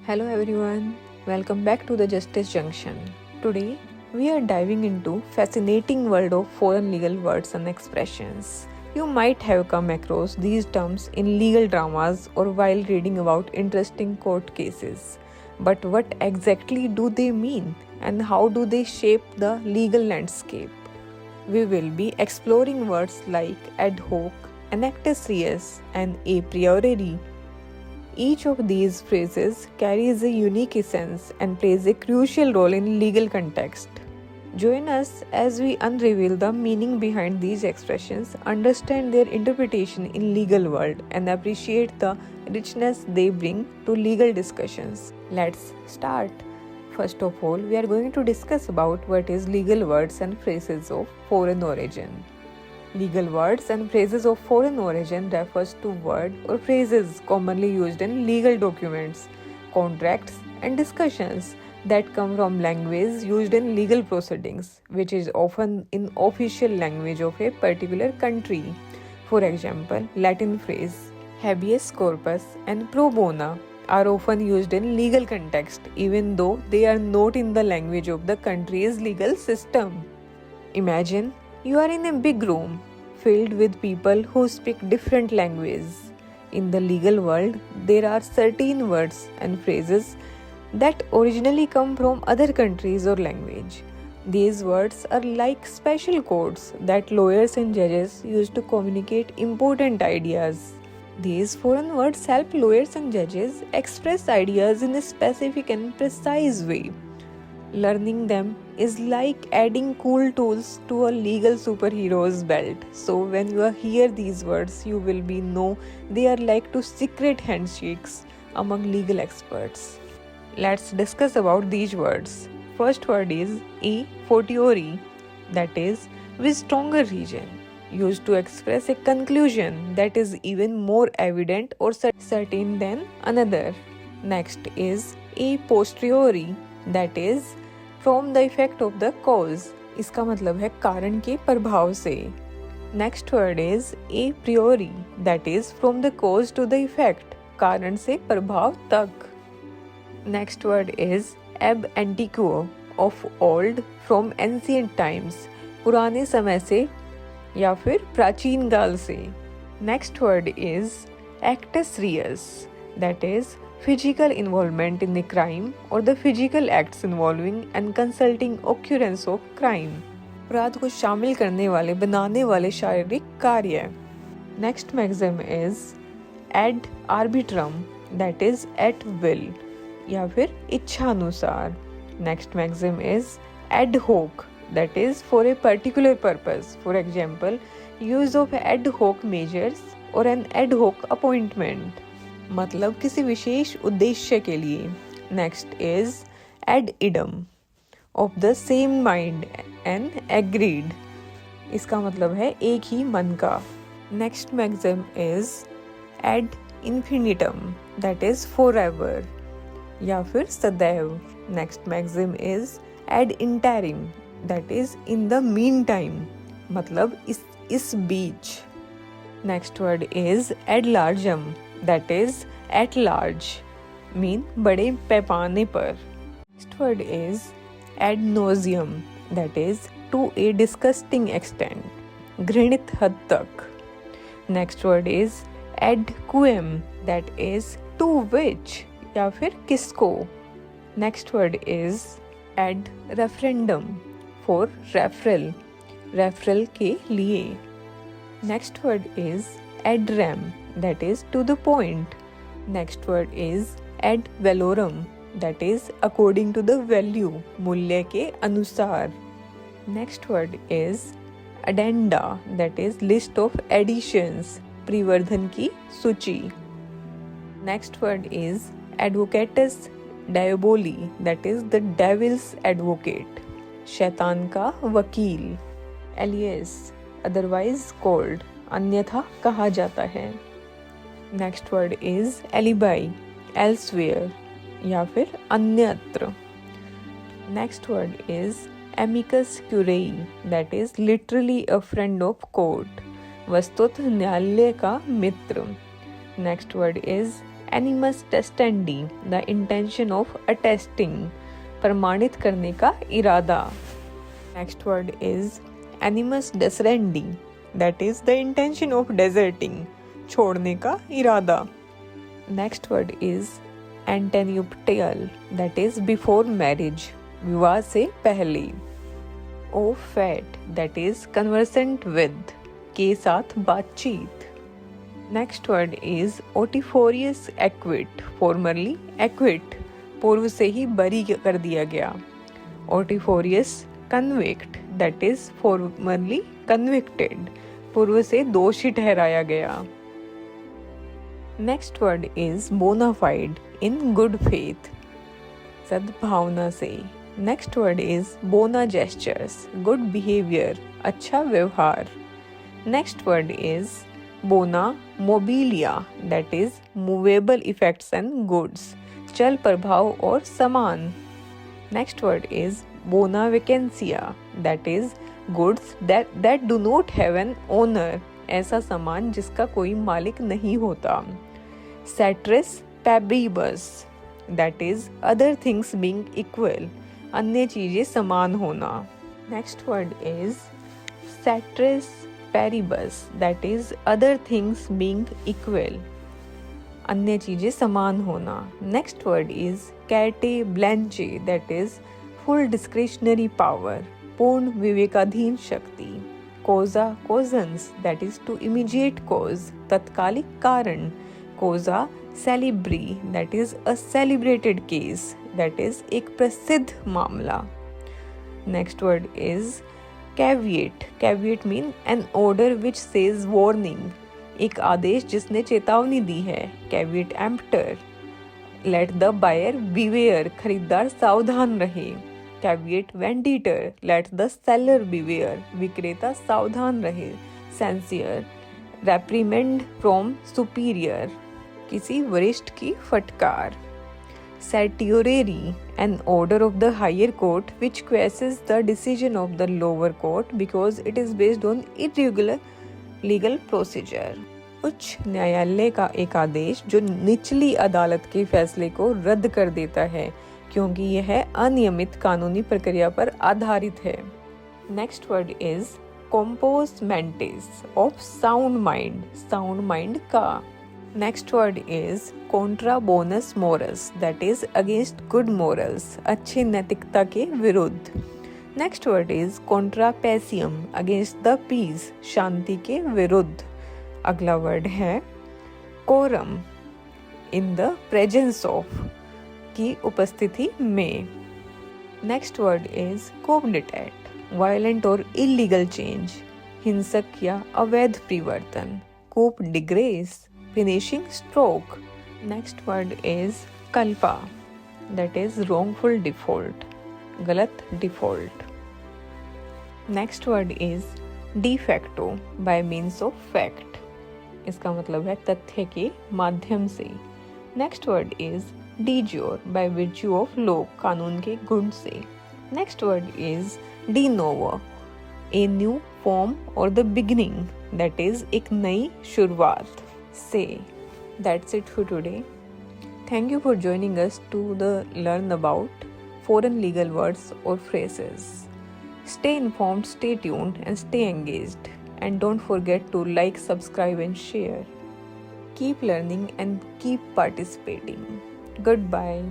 Hello everyone, welcome back to the Justice Junction. Today we are diving into fascinating world of foreign legal words and expressions. You might have come across these terms in legal dramas or while reading about interesting court cases. But what exactly do they mean and how do they shape the legal landscape? We will be exploring words like ad hoc, enactus reus, and a priori. Each of these phrases carries a unique essence and plays a crucial role in legal context. Join us as we unravel the meaning behind these expressions, understand their interpretation in legal world, and appreciate the richness they bring to legal discussions. Let's start. First of all, we are going to discuss about what is legal words and phrases of foreign origin. Legal words and phrases of foreign origin refers to words or phrases commonly used in legal documents, contracts, and discussions that come from language used in legal proceedings, which is often in official language of a particular country. For example, Latin phrase habeas corpus and pro bono are often used in legal context, even though they are not in the language of the country's legal system. Imagine you are in a big room filled with people who speak different languages. In the legal world, there are certain words and phrases that originally come from other countries or language. These words are like special codes that lawyers and judges use to communicate important ideas. These foreign words help lawyers and judges express ideas in a specific and precise way. Learning them is like adding cool tools to a legal superhero's belt. So when you hear these words, you will know they are like two secret handshakes among legal experts. Let's discuss about these words. First word is a fortiori, that is with stronger region, used to express a conclusion that is even more evident or certain than another. Next is a posteriori, that is from the effect of the cause. इसका मतलब है कारण के प्रभाव से. Next word is a priori, that is from the cause to the effect, कारण से प्रभाव तक. Next word is ab antiquo, of old, from ancient times, पुराने समय से या फिर प्राचीन काल से. Next word is actus reus, that is physical involvement in a crime or the physical acts involving and consulting occurrence of crime. अपराध को शामिल करने वाले बनाने वाले शारीरिक कार्य. Next maxim is ad arbitrum, that is at will या फिर इच्छानुसार. Next maxim is ad hoc, that is for a particular purpose. For example, use of ad hoc measures or an ad hoc appointment, मतलब किसी विशेष उद्देश्य के लिए. Next is ad idem, of the same mind and agreed, इसका मतलब है एक ही मन का. Next maxim is ad infinitum, that is for ever या फिर सदैव. Next maxim is ad interim, that is in the mean time, मतलब इस बीच. Next word is ad largum, that is at large, mean बड़े पैमाने पर. Next word is ad nauseam, that is to a disgusting extent, घृणित हद तक. Next word is ad quem, that is to which या फिर किसको. Next word is ad referendum, for referral, referral के लिए. Next word is ad rem, that is to the point. Next word is ad valorem, that is according to the value, मूल्य के अनुसार. Next word is addenda, that is list of additions, परिवर्धन की सूची. Next word is advocatus diaboli, that is the devil's advocate, शैतान का वकील. alias, otherwise called, अन्यथा कहा जाता है. Next word is alibi, elsewhere या फिर अन्यत्र. Next word is amicus curiae, that is literally a friend of court, वस्तुतः न्यायालय का मित्र. नेक्स्ट वर्ड इज animus testendi, the intention of attesting, प्रमाणित करने का इरादा. Next word is animus deserendi, that is the intention of deserting, छोड़ने का इरादा. Next word is antenuptial, that is before marriage, विवाह से पहले. O fat, that is conversant with, के साथ बातचीत. Next word is otiferous acquit, formerly acquit, पूर्व से ही बरी कर दिया गया. Otiferous convict, that is formerly convicted, पूर्व से दोषी ठहराया गया. Next word is bona fide, in good faith, सद्भावना से. Next word is bona gestures, good behavior, अच्छा व्यवहार. Next word is bona mobilia, that is movable effects and goods, चल प्रभाव और सामान. Next word is bona vacantia, that is goods that do not have an owner, ऐसा सामान जिसका कोई मालिक नहीं होता. Ceteris paribus, that is other things being equal, अन्य चीजें समान होना. Next word is ceteris paribus, that is other things being equal, अन्य चीजें समान होना. Next word is carte blanche, that is full discretionary power, पूर्ण विवेकाधीन शक्ति. Causa causans, that is to immediate cause, तत्कालिक कारण. Causa celebri, that is a celebrated case, that is एक प्रसिद्ध मामला. Next word is caveat. Caveat mean an order which says warning, एक आदेश जिसने चेतावनी दी है. Caveat emptor, let the buyer beware, खरीदार सावधान रहे. Caveat venditor, let the seller beware, विक्रेता सावधान रहे. Censure, reprimand from superior, किसी वरिष्ठ की फटकार. Certiorari, an order of the higher court which quashes the decision of the lower court because it is based on irregular legal procedure. उच्च न्यायालय का एक आदेश जो निचली अदालत के फैसले को रद्द कर देता है क्योंकि यह अनियमित कानूनी प्रक्रिया पर आधारित है. Next word is compos mentis, of sound mind, sound mind का. Next word is contra bonus morals, that is against good morals, अच्छी नैतिकता के विरुद्ध. Next word is contra pacium, against the peace, शांति के विरुद्ध. अगला वर्ड है quorum, in the presence of, की उपस्थिति में. Next word is covenant, violent और illegal change, हिंसक या अवैध परिवर्तन. coup de grace, finishing stroke. Next word is culpa, that is wrongful default, गलत default. Next word is de facto, by means of fact, इसका मतलब है तथ्य के माध्यम से. Next word is de jure, by virtue of law, कानून के गुण से. Next word is de novo, a new form or the beginning, that is एक नई शुरुआत. Say. That's it for today. Thank you for joining us to learn about foreign legal words or phrases. Stay informed, stay tuned, and stay engaged. And don't forget to like, subscribe, and share. Keep learning and keep participating. Goodbye.